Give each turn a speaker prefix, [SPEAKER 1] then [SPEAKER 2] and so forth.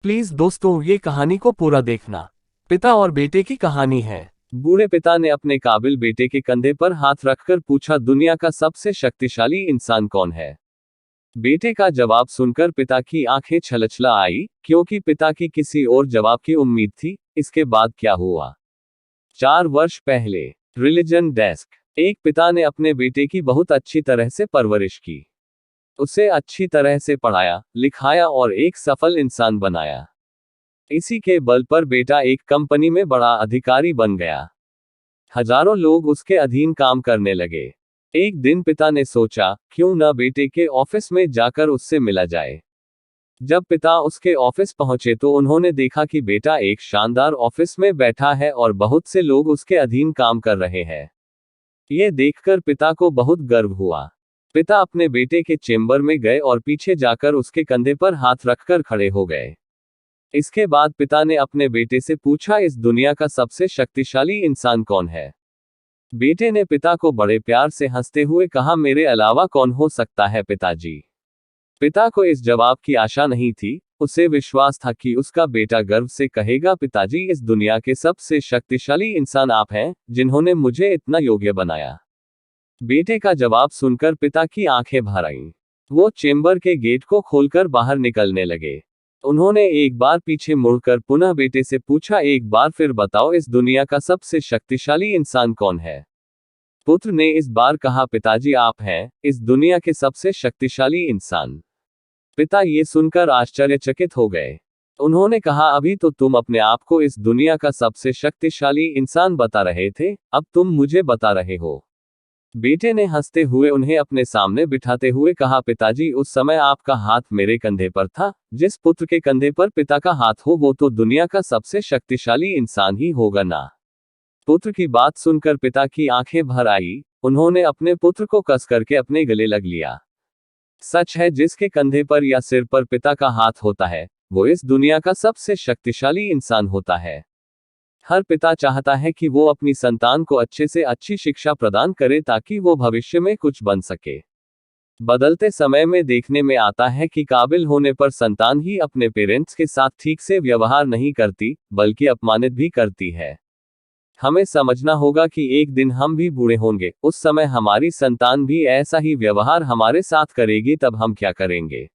[SPEAKER 1] Please दोस्तों, ये कहानी को पूरा देखना। पिता और बेटे की कहानी है। बूढ़े पिता ने अपने काबिल बेटे के कंधे पर हाथ रखकर पूछा, दुनिया का सबसे शक्तिशाली इंसान कौन है? बेटे का जवाब सुनकर पिता की आंखें छलछला आई, क्योंकि पिता की किसी और जवाब की उम्मीद थी। इसके बाद क्या हुआ? 4 वर्ष पहले। Religion desk. एक पिता ने अपने बेटे की बहुत अच्छी तरह से परवरिश की। उसे अच्छी तरह से पढ़ाया, लिखाया और एक सफल इंसान बनाया। इसी के बल पर बेटा एक कंपनी में बड़ा अधिकारी बन गया। हजारों लोग उसके अधीन काम करने लगे। एक दिन पिता ने सोचा, क्यों न बेटे के ऑफिस में जाकर उससे मिला जाए। जब पिता उसके ऑफिस पहुंचे तो उन्होंने देखा कि बेटा एक शानदार ऑफिस में बैठा है और बहुत से लोग उसके अधीन काम कर रहे हैं। ये देखकर पिता को बहुत गर्व हुआ। पिता अपने बेटे के चेंबर में गए और पीछे जाकर उसके कंधे पर हाथ रखकर खड़े हो गए। इसके बाद पिता ने अपने बेटे से पूछा, इस दुनिया का सबसे शक्तिशाली इंसान कौन है? बेटे ने पिता को बड़े प्यार से हंसते हुए कहा, मेरे अलावा कौन हो सकता है पिताजी। पिता को इस जवाब की आशा नहीं थी। उसे विश्वास था कि उसका बेटा गर्व से कहेगा, पिताजी, इस दुनिया के सबसे शक्तिशाली इंसान आप हैं, जिन्होंने मुझे इतना योग्य बनाया। बेटे का जवाब सुनकर पिता की आंखें भर आईं। वो चेंबर के गेट को खोलकर बाहर निकलने लगे। उन्होंने एक बार पीछे मुड़कर पुनः बेटे से पूछा, एक बार फिर बताओ, इस दुनिया का सबसे शक्तिशाली इंसान कौन है? पुत्र ने इस बार कहा, पिताजी, आप हैं इस दुनिया के सबसे शक्तिशाली इंसान। पिता ये सुनकर आश्चर्यचकित हो गए। उन्होंने कहा, अभी तो तुम अपने आप को इस दुनिया का सबसे शक्तिशाली इंसान बता रहे थे, अब तुम मुझे बता रहे हो। बेटे ने हंसते हुए उन्हें अपने सामने बिठाते हुए कहा, पिताजी, उस समय आपका हाथ मेरे कंधे पर था। जिस पुत्र के कंधे पर पिता का हाथ हो वो तो दुनिया का सबसे शक्तिशाली इंसान ही होगा ना। पुत्र की बात सुनकर पिता की आंखें भर आई। उन्होंने अपने पुत्र को कस करके अपने गले लग लिया। सच है, जिसके कंधे पर या सिर पर पिता का हाथ होता है, वो इस दुनिया का सबसे शक्तिशाली इंसान होता है। हर पिता चाहता है कि वो अपनी संतान को अच्छे से अच्छी शिक्षा प्रदान करे ताकि वो भविष्य में कुछ बन सके। बदलते समय में देखने में आता है कि काबिल होने पर संतान ही अपने पेरेंट्स के साथ ठीक से व्यवहार नहीं करती, बल्कि अपमानित भी करती है। हमें समझना होगा कि एक दिन हम भी बूढ़े होंगे, उस समय हमारी संतान भी ऐसा ही व्यवहार हमारे साथ करेगी, तब हम क्या करेंगे?